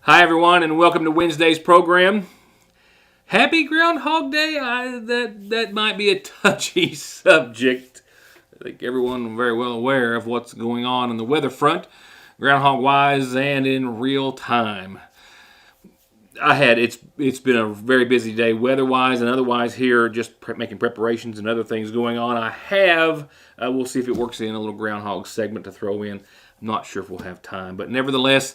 Hi, everyone, and welcome to Wednesday's program. Happy Groundhog Day. That might be a touchy subject. I think everyone is very well aware of what's going on the weather front, groundhog-wise and in real time. It's been a very busy day weather-wise and otherwise here, just making preparations and other things going on. We'll see if it works in a little groundhog segment to throw in. I'm not sure if we'll have time, but nevertheless,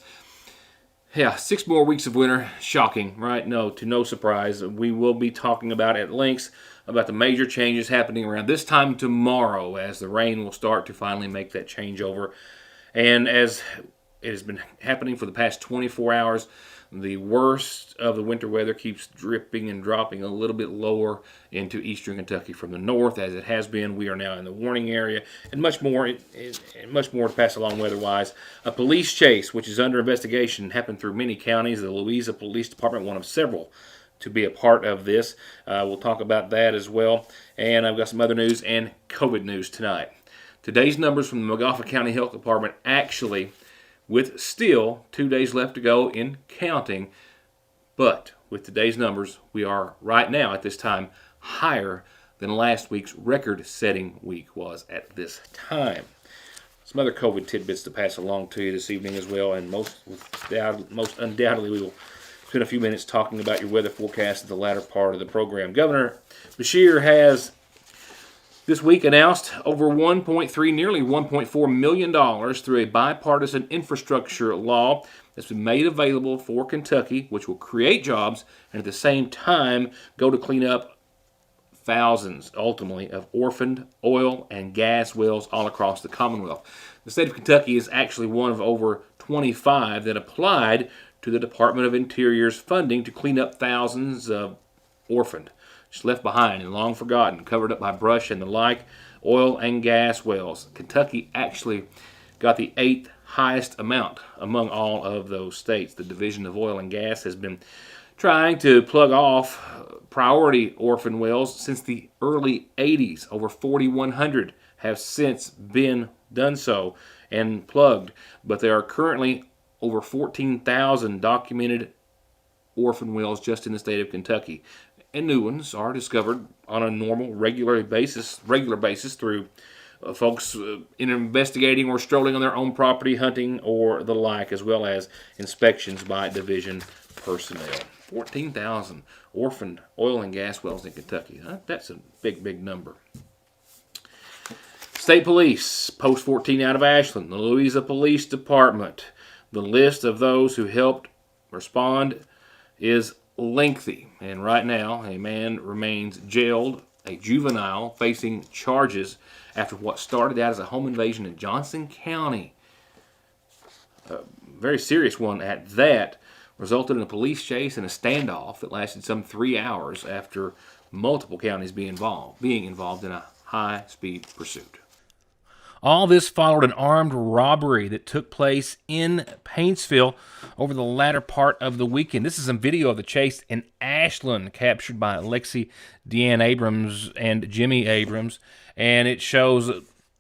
6 more weeks of winter. Shocking, right? No, to no surprise. We will be talking about at length about the major changes happening around this time tomorrow as the rain will start to finally make that changeover. And as it has been happening for the past 24 hours, the worst of the winter weather keeps dripping and dropping a little bit lower into eastern Kentucky from the north, as it has been. We are now in the warning area, and much more to pass along weather-wise. A police chase, which is under investigation, happened through many counties. The Louisa Police Department, one of several to be a part of this. We'll talk about that as well. And I've got some other news and COVID news tonight. Today's numbers from the Montgomery County Health Department actually, with still 2 days left to go in counting, but with today's numbers, we are right now at this time higher than last week's record-setting week was at this time. Some other COVID tidbits to pass along to you this evening as well, and most undoubtedly we will spend a few minutes talking about your weather forecast at the latter part of the program. Governor Beshear has this week announced over nearly $1.4 million through a bipartisan infrastructure law that's been made available for Kentucky, which will create jobs and at the same time go to clean up thousands, ultimately, of orphaned oil and gas wells all across the Commonwealth. The state of Kentucky is actually one of over 25 that applied to the Department of Interior's funding to clean up thousands of orphaned, just left behind and long forgotten, covered up by brush and the like, oil and gas wells. Kentucky actually got the 8th highest amount among all of those states. The Division of Oil and Gas has been trying to plug off priority orphan wells since the early 80s. Over 4,100 have since been done so and plugged, but there are currently over 14,000 documented orphan wells just in the state of Kentucky. And new ones are discovered on a normal, regular basis through folks investigating or strolling on their own property, hunting, or the like, as well as inspections by division personnel. 14,000 orphaned oil and gas wells in Kentucky. That's a big number. State Police, Post 14 out of Ashland, the Louisa Police Department. The list of those who helped respond is lengthy, and right now a man remains jailed, a juvenile facing charges after what started out as a home invasion in Johnson County. A very serious one at that, resulted in a police chase and a standoff that lasted some 3 hours after multiple counties being involved in a high-speed pursuit. All this followed an armed robbery that took place in Paintsville over the latter part of the weekend. This is some video of the chase in Ashland captured by Lexi Deanne Abrams and Jimmy Abrams. And it shows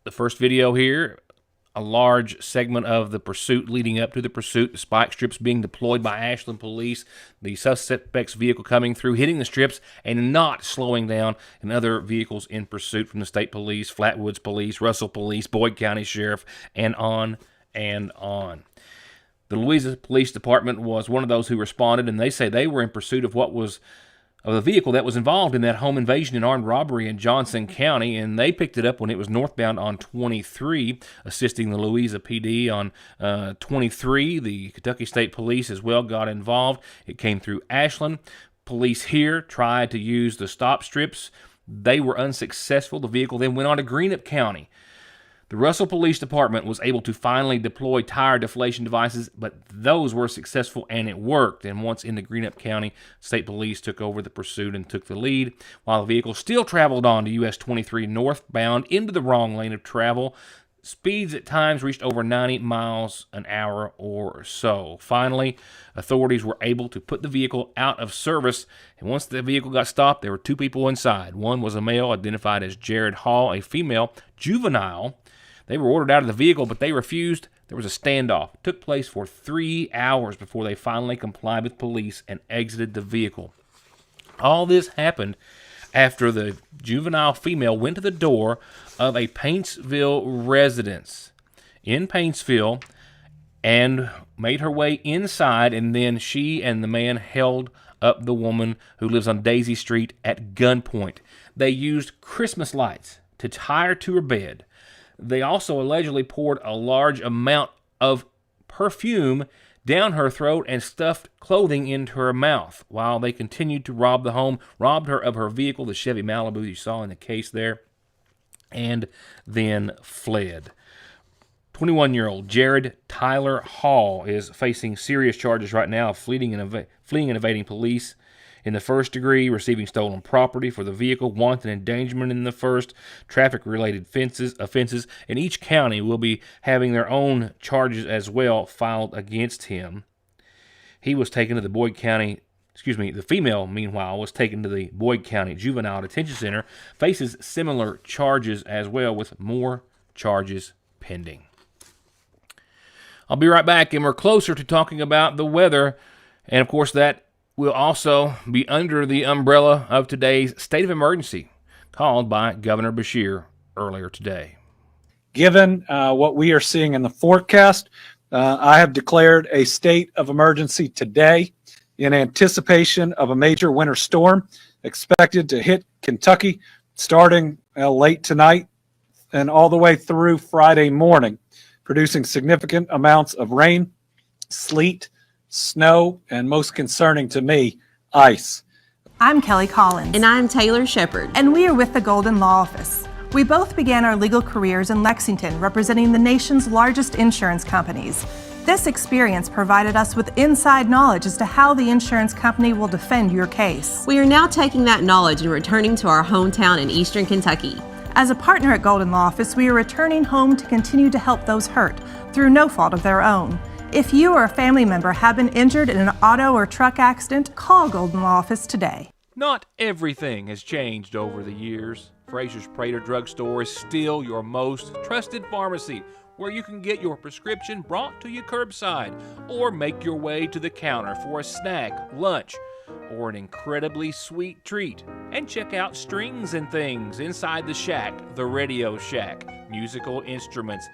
the first video here, a large segment of the pursuit leading up to the pursuit, the spike strips being deployed by Ashland police, the suspect's vehicle coming through, hitting the strips, and not slowing down, and other vehicles in pursuit from the state police, Flatwoods police, Russell police, Boyd County Sheriff, and on and on. The Louisa Police Department was one of those who responded, and they say they were in pursuit of the vehicle that was involved in that home invasion and armed robbery in Johnson County, and they picked it up when it was northbound on 23, assisting the Louisa PD on 23. The Kentucky State Police as well got involved. It came through Ashland. Police here tried to use the stop strips. They were unsuccessful. The vehicle then went on to Greenup County. The Russell Police Department was able to finally deploy tire deflation devices, but those were successful and it worked. And once into Greenup County, state police took over the pursuit and took the lead, while the vehicle still traveled on to US 23 northbound into the wrong lane of travel. Speeds at times reached over 90 miles an hour or so. Finally, authorities were able to put the vehicle out of service, and once the vehicle got stopped, there were 2 people inside. One was a male identified as Jared Hall, a female juvenile. They were ordered out of the vehicle, but they refused There was a standoff. It took place for 3 hours before they finally complied with police and exited the vehicle. All this happened after the juvenile female went to the door of a Paintsville residence in Paintsville and made her way inside, and then she and the man held up the woman who lives on Daisy Street at gunpoint. They used Christmas lights to tie her to her bed. They also allegedly poured a large amount of perfume down her throat and stuffed clothing into her mouth while they continued to rob the home, robbed her of her vehicle, the Chevy Malibu you saw in the case there, and then fled. 21-year-old Jared Tyler Hall is facing serious charges right now of fleeing and evading police in the first degree, receiving stolen property for the vehicle, wanton endangerment in the first, traffic-related offenses, and each county will be having their own charges as well filed against him. He was taken to the the female, meanwhile, was taken to the Boyd County Juvenile Detention Center, faces similar charges as well, with more charges pending. I'll be right back, and we're closer to talking about the weather, and of course that will also be under the umbrella of today's state of emergency called by Governor Beshear earlier today. Given what we are seeing in the forecast, I have declared a state of emergency today in anticipation of a major winter storm expected to hit Kentucky starting late tonight and all the way through Friday morning, producing significant amounts of rain, sleet, snow, and most concerning to me, ice. I'm Kelly Collins. And I'm Taylor Shepard. And we are with the Golden Law Office. We both began our legal careers in Lexington, representing the nation's largest insurance companies. This experience provided us with inside knowledge as to how the insurance company will defend your case. We are now taking that knowledge and returning to our hometown in Eastern Kentucky. As a partner at Golden Law Office, we are returning home to continue to help those hurt through no fault of their own. If you or a family member have been injured in an auto or truck accident, call Golden Law Office today. Not everything has changed over the years. Fraser's Prater Drugstore is still your most trusted pharmacy, where you can get your prescription brought to you curbside or make your way to the counter for a snack, lunch, or an incredibly sweet treat. And check out Strings and Things inside the shack, the Radio Shack, musical instruments,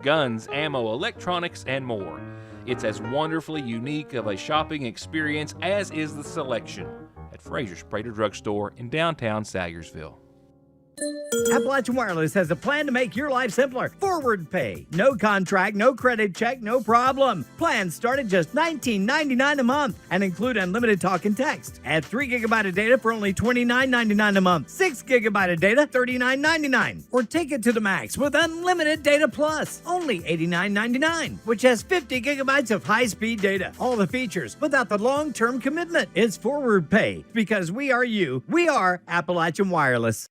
guns, ammo, electronics, and more. It's as wonderfully unique of a shopping experience as is the selection at Fraser's Prater Drugstore in downtown Salyersville. Appalachian Wireless has a plan to make your life simpler. Forward pay. No contract, no credit check, no problem. Plans start at just $19.99 a month and include unlimited talk and text. Add 3 GB of data for only $29.99 a month. 6 GB of data, $39.99. Or take it to the max with unlimited data plus, only $89.99, which has 50 gigabytes of high-speed data. All the features without the long-term commitment. It's forward pay because we are you. We are Appalachian Wireless.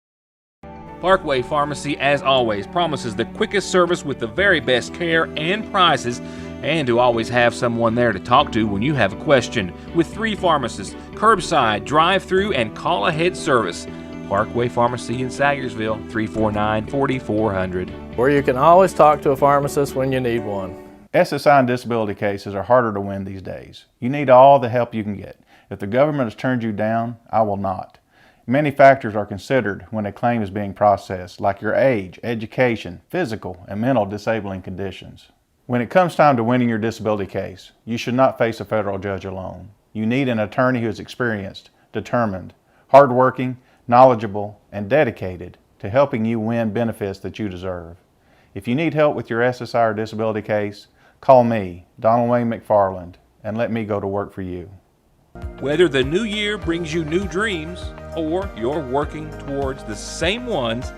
Parkway Pharmacy, as always, promises the quickest service with the very best care and prices, and to always have someone there to talk to when you have a question. With 3 pharmacists, curbside, drive-through, and call-ahead service. Parkway Pharmacy in Salyersville, 349-4400. Where you can always talk to a pharmacist when you need one. SSI and disability cases are harder to win these days. You need all the help you can get. If the government has turned you down, I will not. Many factors are considered when a claim is being processed, like your age, education, physical, and mental disabling conditions. When it comes time to winning your disability case, you should not face a federal judge alone. You need an attorney who is experienced, determined, hardworking, knowledgeable, and dedicated to helping you win benefits that you deserve. If you need help with your SSI or disability case, call me, Donald Wayne McFarland, and let me go to work for you. Whether the new year brings you new dreams or you're working towards the same ones,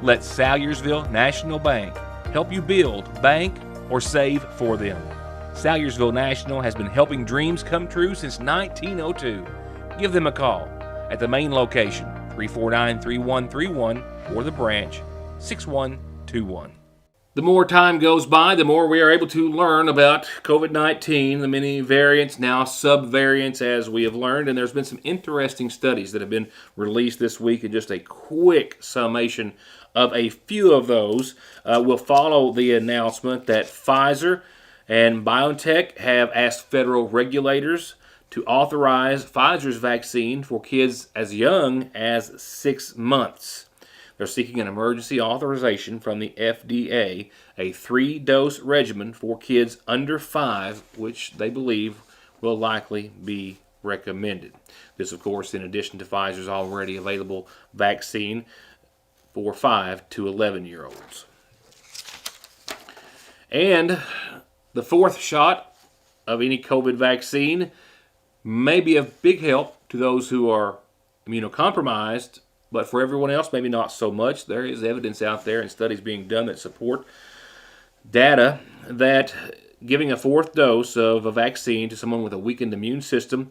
let Salyersville National Bank help you build, bank, or save for them. Salyersville National has been helping dreams come true since 1902. Give them a call at the main location, 349-3131, or the branch, 6121. The more time goes by, the more we are able to learn about COVID-19, the many variants, now subvariants as we have learned, and there's been some interesting studies that have been released this week, and just a quick summation of a few of those will follow the announcement that Pfizer and BioNTech have asked federal regulators to authorize Pfizer's vaccine for kids as young as 6 months. They're seeking an emergency authorization from the FDA, a 3-dose regimen for kids under 5, which they believe will likely be recommended. This, of course, in addition to Pfizer's already available vaccine for 5 to 11-year-olds. And the 4th shot of any COVID vaccine may be of big help to those who are immunocompromised, but for everyone else, maybe not so much. There is evidence out there and studies being done that support data that giving a 4th dose of a vaccine to someone with a weakened immune system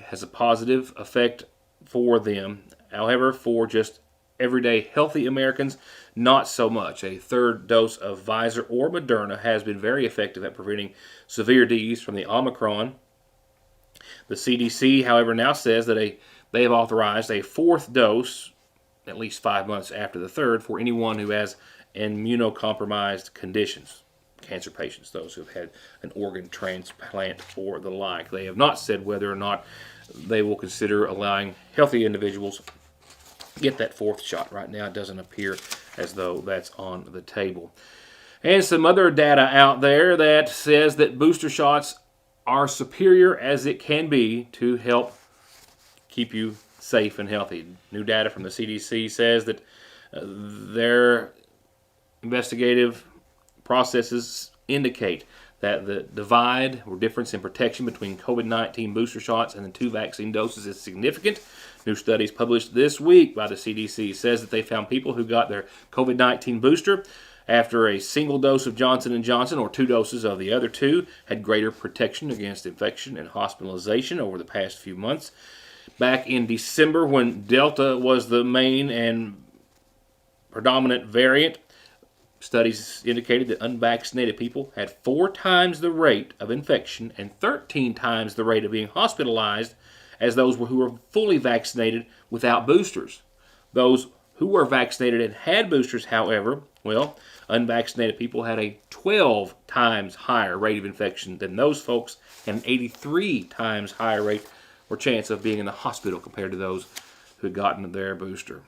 has a positive effect for them. However, for just everyday healthy Americans, not so much. A 3rd dose of Pfizer or Moderna has been very effective at preventing severe disease from the Omicron. The CDC, however, now says that they have authorized a 4th dose at least 5 months after the 3rd for anyone who has immunocompromised conditions, cancer patients, those who have had an organ transplant or the like. They have not said whether or not they will consider allowing healthy individuals get that 4th shot. Right now it doesn't appear as though that's on the table. And some other data out there that says that booster shots are superior as it can be to help keep you safe and healthy. New data from the CDC says that their investigative processes indicate that the divide or difference in protection between COVID-19 booster shots and the 2 vaccine doses is significant. New studies published this week by the CDC says that they found people who got their COVID-19 booster after a single dose of Johnson & Johnson or 2 doses of the other 2 had greater protection against infection and hospitalization over the past few months. Back in December, when Delta was the main and predominant variant, studies indicated that unvaccinated people had 4 times the rate of infection and 13 times the rate of being hospitalized as those who were fully vaccinated without boosters. Those who were vaccinated and had boosters, however, well, unvaccinated people had a 12 times higher rate of infection than those folks and an 83 times higher rate or chance of being in the hospital compared to those who had gotten their booster.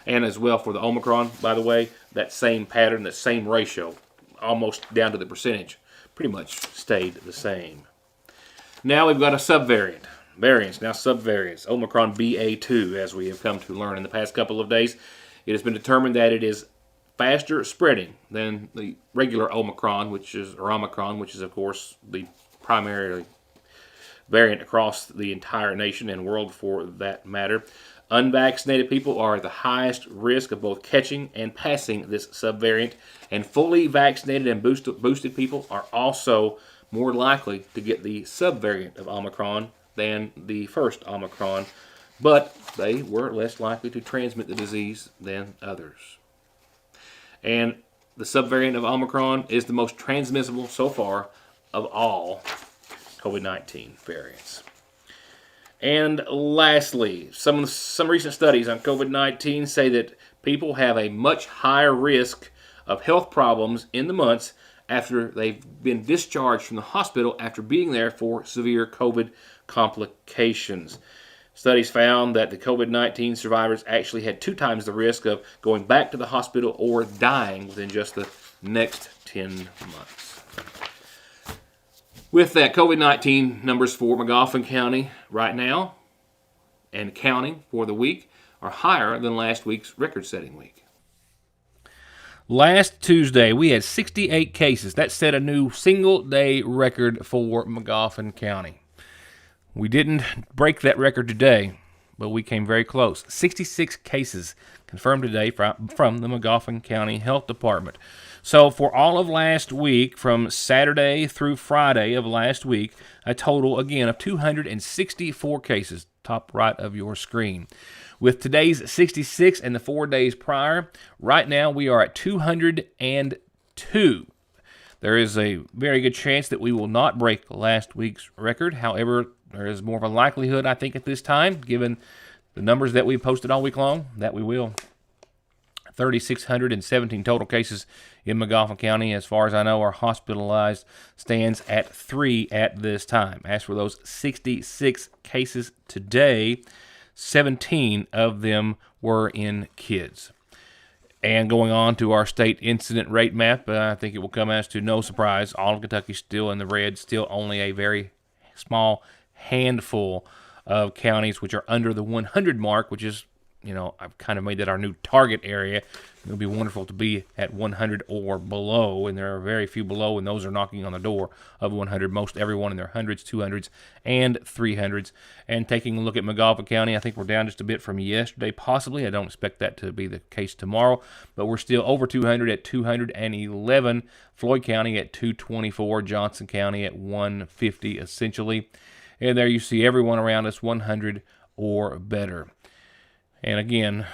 And as well for the Omicron, by the way, that same pattern, that same ratio, almost down to the percentage, pretty much stayed the same. Now we've got a subvariant. Variants, now subvariants. Omicron BA2, as we have come to learn in the past couple of days. It has been determined that it is faster spreading than the regular Omicron, which is of course the primary variant across the entire nation and world for that matter. Unvaccinated people are at the highest risk of both catching and passing this subvariant, and fully vaccinated and boosted people are also more likely to get the subvariant of Omicron than the first Omicron, but they were less likely to transmit the disease than others. And the subvariant of Omicron is the most transmissible so far of all COVID-19 variants. And lastly, some recent studies on COVID-19 say that people have a much higher risk of health problems in the months after they've been discharged from the hospital after being there for severe COVID complications. Studies found that the COVID-19 survivors actually had 2 times the risk of going back to the hospital or dying within just the next 10 months. With that, COVID-19 numbers for McGoffin County right now and counting for the week are higher than last week's record-setting week. Last Tuesday, we had 68 cases. That set a new single-day record for McGoffin County. We didn't break that record today, but we came very close. 66 cases confirmed today from the McGoffin County Health Department. So for all of last week, from Saturday through Friday of last week, a total, again, of 264 cases, top right of your screen. With today's 66 and the 4 days prior, right now we are at 202. There is a very good chance that we will not break last week's record. However, there is more of a likelihood, I think, at this time, given the numbers that we posted all week long, that we will. 3,617 total cases in McGoffin County. As far as I know, our hospitalized stands at 3 at this time. As for those 66 cases today, 17 of them were in kids. And going on to our state incident rate map, I think it will come as to no surprise. All of Kentucky still in the red, still only a very small handful of counties which are under the 100 mark, which is, I've kind of made that our new target area. It'll be wonderful to be at 100 or below, and there are very few below, and those are knocking on the door of 100. Most everyone in their hundreds, 200s, and 300s. And taking a look at McGoffin County, I think we're down just a bit from yesterday, possibly. I don't expect that to be the case tomorrow, but we're still over 200 at 211. Floyd County at 224. Johnson County at 150, essentially. And there you see everyone around us 100 or better. And again,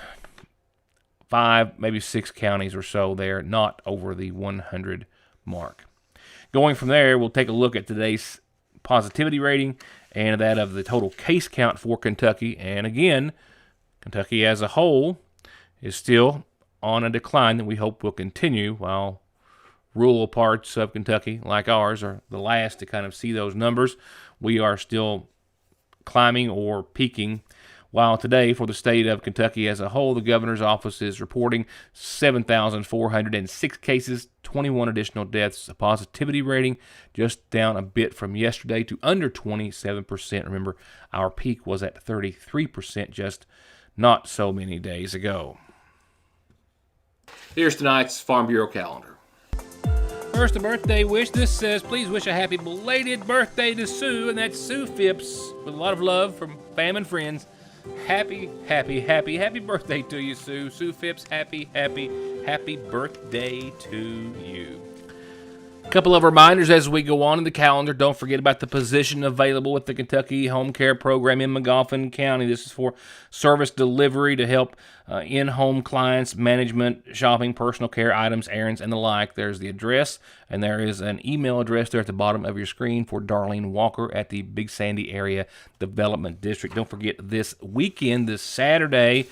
5, maybe 6 counties or so there, not over the 100 mark. Going from there, we'll take a look at today's positivity rating and that of the total case count for Kentucky. And again, Kentucky as a whole is still on a decline that we hope will continue, while rural parts of Kentucky, like ours, are the last to kind of see those numbers. We are still climbing or peaking. While today, for the state of Kentucky as a whole, the governor's office is reporting 7,406 cases, 21 additional deaths, a positivity rating just down a bit from yesterday to under 27%. Remember, our peak was at 33% just not so many days ago. Here's tonight's Farm Bureau calendar. First, a birthday wish. This says, please wish a happy belated birthday to Sue, and that's Sue Phipps, with a lot of love from fam and friends. Happy birthday to you, Sue. Sue Phipps, happy birthday to you. A couple of reminders as we go on in the calendar. Don't forget about the position available with the Kentucky Home Care Program in McGoffin County. This is for service delivery to help in-home clients, management, shopping, personal care items, errands, and the like. There's the address, and there is an email address there at the bottom of your screen for Darlene Walker at the Big Sandy Area Development District. Don't forget this weekend, this Saturday,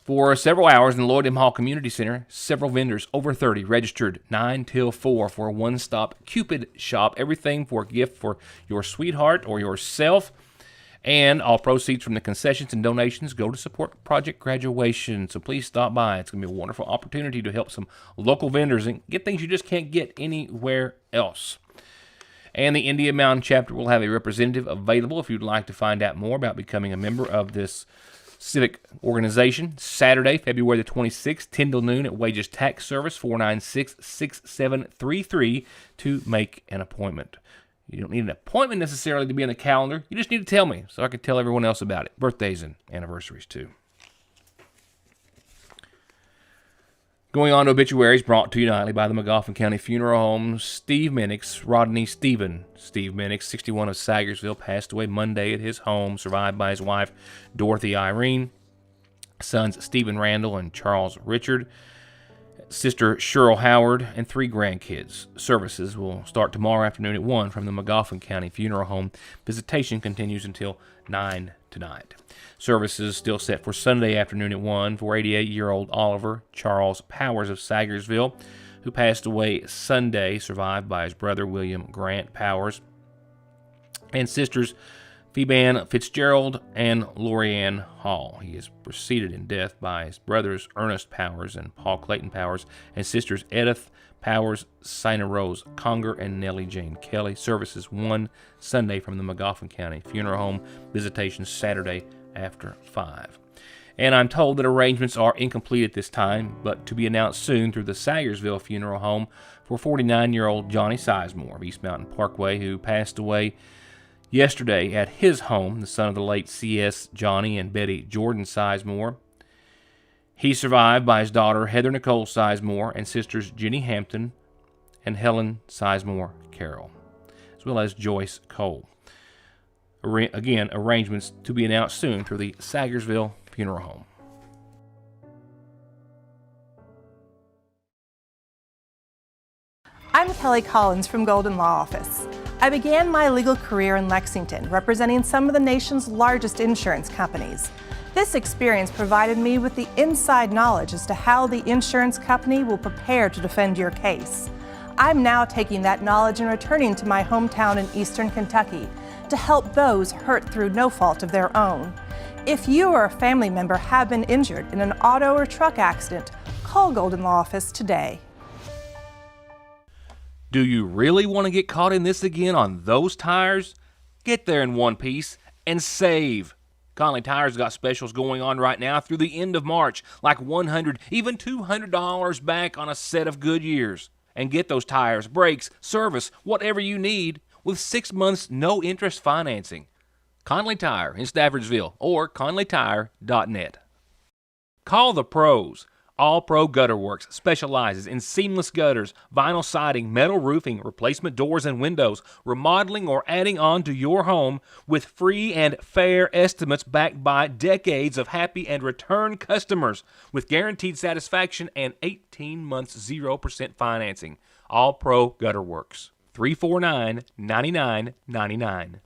for several hours in the Lloyd M. Hall Community Center, several vendors, over 30, registered 9 till 4 for a one-stop Cupid shop. Everything for a gift for your sweetheart or yourself. And all proceeds from the concessions and donations go to support Project Graduation. So please stop by. It's going to be a wonderful opportunity to help some local vendors and get things you just can't get anywhere else. And the Indian Mountain chapter will have a representative available if you'd like to find out more about becoming a member of this civic organization. Saturday, February the 26th, 10 till noon at Wages Tax Service, 496-6733 to make an appointment. You don't need an appointment necessarily to be on the calendar. You just need to tell me so I can tell everyone else about it. Birthdays and anniversaries too. Going on to obituaries brought to you nightly by the McGoffin County Funeral Home. Steve Minix, Rodney Stephen. Steve Minix, 61 of Sagersville, passed away Monday at his home, survived by his wife, Dorothy Irene, sons Stephen Randall and Charles Richard, sister Cheryl Howard, and 3 grandkids. Services will start tomorrow afternoon at 1 from the McGoffin County Funeral Home. Visitation continues until 9 tonight. Services still set for Sunday afternoon at 1 for 88-year-old Oliver Charles Powers of Sagersville, who passed away Sunday, survived by his brother William Grant Powers, and sisters Phoeban Fitzgerald and Lorianne Hall. He is preceded in death by his brothers Ernest Powers and Paul Clayton Powers, and sisters Edith Powers, Sina Rose Conger, and Nellie Jane Kelly. Services 1 Sunday from the McGoffin County Funeral Home. Visitation Saturday after 5. And I'm told that arrangements are incomplete at this time, but to be announced soon through the Sagersville Funeral Home for 49-year-old Johnny Sizemore of East Mountain Parkway, who passed away yesterday at his home, the son of the late C.S. Johnny and Betty Jordan Sizemore. He's survived by his daughter Heather Nicole Sizemore and sisters Jenny Hampton and Helen Sizemore Carroll, as well as Joyce Cole. Again, arrangements to be announced soon through the Sagersville Funeral Home. I'm Kelly Collins from Golden Law Office. I began my legal career in Lexington, representing some of the nation's largest insurance companies. This experience provided me with the inside knowledge as to how the insurance company will prepare to defend your case. I'm now taking that knowledge and returning to my hometown in Eastern Kentucky to help those hurt through no fault of their own. If you or a family member have been injured in an auto or truck accident, call Golden Law Office today. Do you really want to get caught in this again on those tires? Get there in one piece and save. Conley Tires got specials going on right now through the end of March, like $100, even $200 back on a set of Goodyears. And get those tires, brakes, service, whatever you need with 6 months no interest financing. Conley Tire in Staffordsville or conleytire.net. Call the pros. All Pro Gutter Works specializes in seamless gutters, vinyl siding, metal roofing, replacement doors and windows, remodeling or adding on to your home with free and fair estimates backed by decades of happy and return customers with guaranteed satisfaction and 18 months 0% financing. All Pro Gutter Works. 349-9999.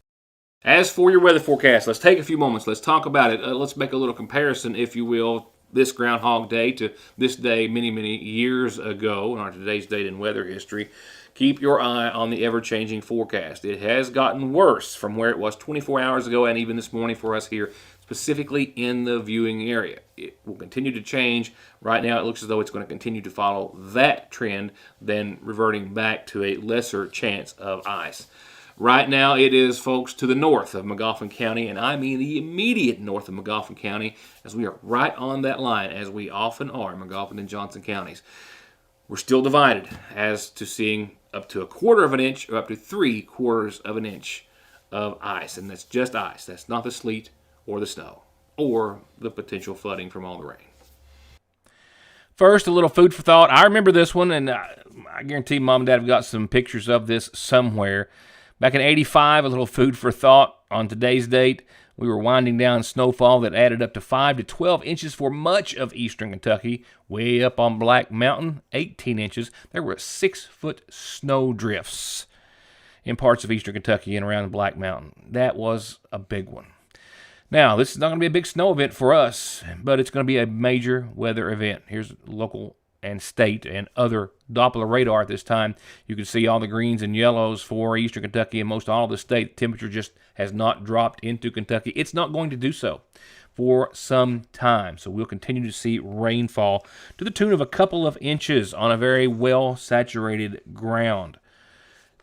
As for your weather forecast, let's take a few moments. Let's talk about it. Let's make a little comparison, if you will, this Groundhog Day to this day many, many years ago, or today's date in weather history. Keep your eye on the ever-changing forecast. It has gotten worse from where it was 24 hours ago and even this morning for us here, specifically in the viewing area. It will continue to change. Right now it looks as though it's going to continue to follow that trend, then reverting back to a lesser chance of ice. Right now it is, folks, to the north of Magoffin County, and I mean the immediate north of Magoffin County, as we are right on that line, as we often are, Magoffin and Johnson counties. We're still divided as to seeing up to 1/4 of an inch or up to 3/4 of an inch of ice, and that's just ice. That's not the sleet or the snow or the potential flooding from all the rain. First, a little food for thought. I remember this one, and I guarantee Mom and Dad have got some pictures of this somewhere. Back in '85, a little food for thought. On today's date, we were winding down snowfall that added up to 5 to 12 inches for much of eastern Kentucky. Way up on Black Mountain, 18 inches. There were 6-foot snow drifts in parts of eastern Kentucky and around Black Mountain. That was a big one. Now, this is not going to be a big snow event for us, but it's going to be a major weather event. Here's local and state and other Doppler radar at this time. You can see all the greens and yellows for eastern Kentucky and most all of the state. The temperature just has not dropped into Kentucky. It's not going to do so for some time. So we'll continue to see rainfall to the tune of a couple of inches on a very well-saturated ground.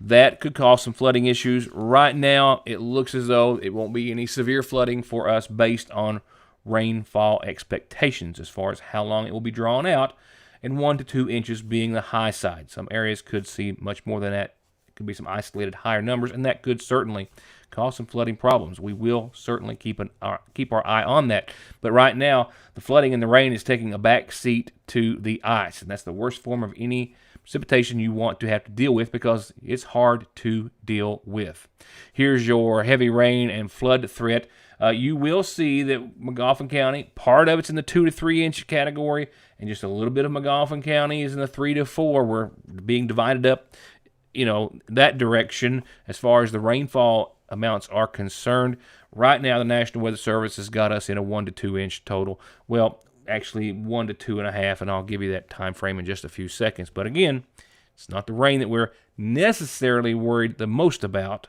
That could cause some flooding issues. Right now, it looks as though it won't be any severe flooding for us based on rainfall expectations as far as how long it will be drawn out, and 1 to 2 inches being the high side. Some areas could see much more than that. It could be some isolated higher numbers, and that could certainly cause some flooding problems. We will certainly keep our eye on that. But right now, the flooding and the rain is taking a back seat to the ice, and that's the worst form of any precipitation you want to have to deal with because it's hard to deal with. Here's your heavy rain and flood threat. You will see that Magoffin County, part of it's in the 2 to 3 inch category, and just a little bit of Magoffin County is in the 3 to 4. We're being divided up, that direction as far as the rainfall amounts are concerned. Right now, the National Weather Service has got us in a 1 to 2 inch total. Well, actually 1 to 2.5, and I'll give you that time frame in just a few seconds. But again, it's not the rain that we're necessarily worried the most about.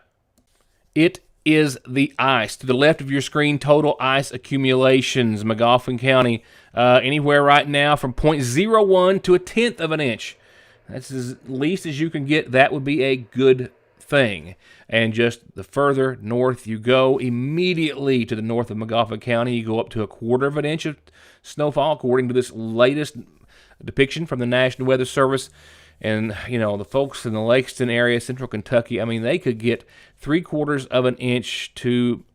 It is the ice. To the left of your screen, total ice accumulations. Magoffin County, anywhere right now from 0.01 to 1/10 of an inch. That's as least as you can get. That would be a good thing. And just the further north you go, immediately to the north of Magoffin County, you go up to 1/4 of an inch of snowfall, according to this latest depiction from the National Weather Service. And, the folks in the Lakeston area, central Kentucky, they could get 3/4 of an inch to,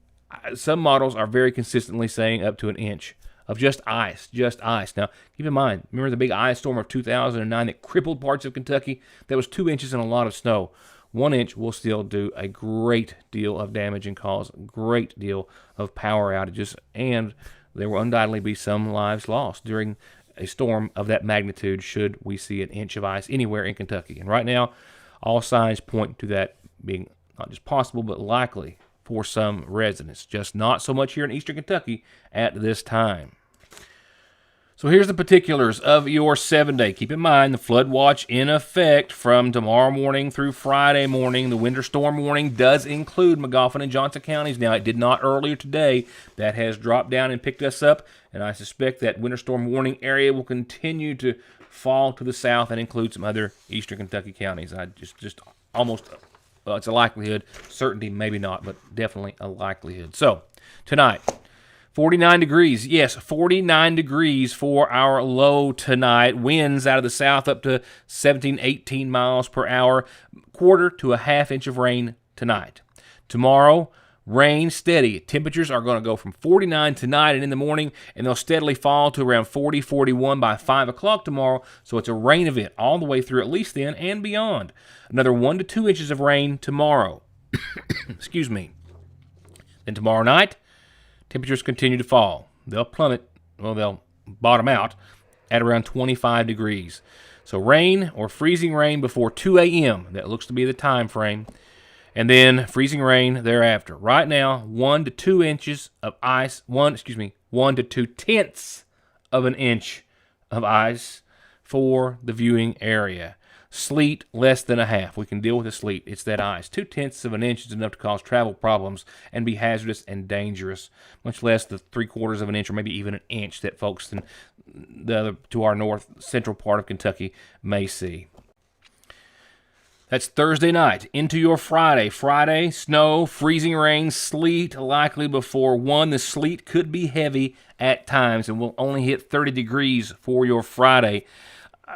some models are very consistently saying up to an inch of just ice. Now, keep in mind, remember the big ice storm of 2009 that crippled parts of Kentucky? That was 2 inches and a lot of snow. 1 inch will still do a great deal of damage and cause a great deal of power outages, and there will undoubtedly be some lives lost during a storm of that magnitude should we see an inch of ice anywhere in Kentucky. And right now, all signs point to that being not just possible, but likely for some residents. Just not so much here in eastern Kentucky at this time. So here's the particulars of your 7-day. Keep in mind the flood watch in effect from tomorrow morning through Friday morning. The winter storm warning does include Magoffin and Johnson counties. Now, it did not earlier today. That has dropped down and picked us up, and I suspect that winter storm warning area will continue to fall to the south and include some other eastern Kentucky counties. I just almost, well, it's a likelihood. Certainty, maybe not, but definitely a likelihood. So, tonight, 49 degrees. Yes, 49 degrees for our low tonight. Winds out of the south up to 17, 18 miles per hour. Quarter to a half inch of rain tonight. Tomorrow, rain steady. Temperatures are going to go from 49 tonight and in the morning, and they'll steadily fall to around 40, 41 by 5 o'clock tomorrow. So it's a rain event all the way through at least then and beyond. Another 1 to 2 inches of rain tomorrow. Excuse me. Then tomorrow night, temperatures continue to fall. They'll plummet, well, they'll bottom out at around 25 degrees. So rain or freezing rain before 2 a.m. That looks to be the time frame. And then freezing rain thereafter. Right now, 1 to 2 inches of ice, 1 to 2 tenths of an inch of ice for the viewing area. Sleet, less than a half. We can deal with the sleet. It's that ice. 2/10 of an inch is enough to cause travel problems and be hazardous and dangerous, much less the 3/4 of an inch or maybe even an inch that folks in to our north central part of Kentucky may see. That's Thursday night. Into your Friday. Friday, snow, freezing rain, sleet, likely before 1. The sleet could be heavy at times and will only hit 30 degrees for your Friday.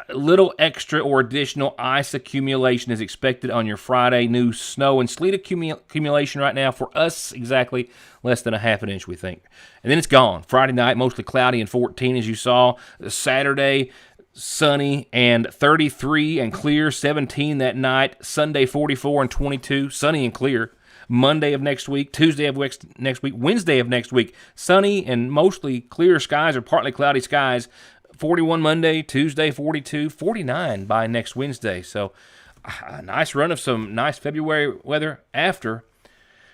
A little extra or additional ice accumulation is expected on your Friday. New snow and sleet accumulation right now for us exactly less than a half an inch, we think. And then it's gone. Friday night, mostly cloudy and 14 as you saw. Saturday, sunny and 33 and clear, 17 that night. Sunday, 44 and 22, sunny and clear. Monday of next week, Tuesday of next week, Wednesday of next week, sunny and mostly clear skies or partly cloudy skies. 41 Monday, Tuesday 42, 49 by next Wednesday. So a nice run of some nice February weather after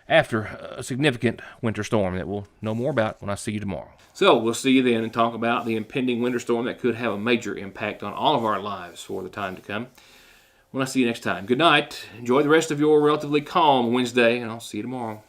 a significant winter storm that we'll know more about when I see you tomorrow. So we'll see you then and talk about the impending winter storm that could have a major impact on all of our lives for the time to come. When I see you next time, good night. Enjoy the rest of your relatively calm Wednesday, and I'll see you tomorrow.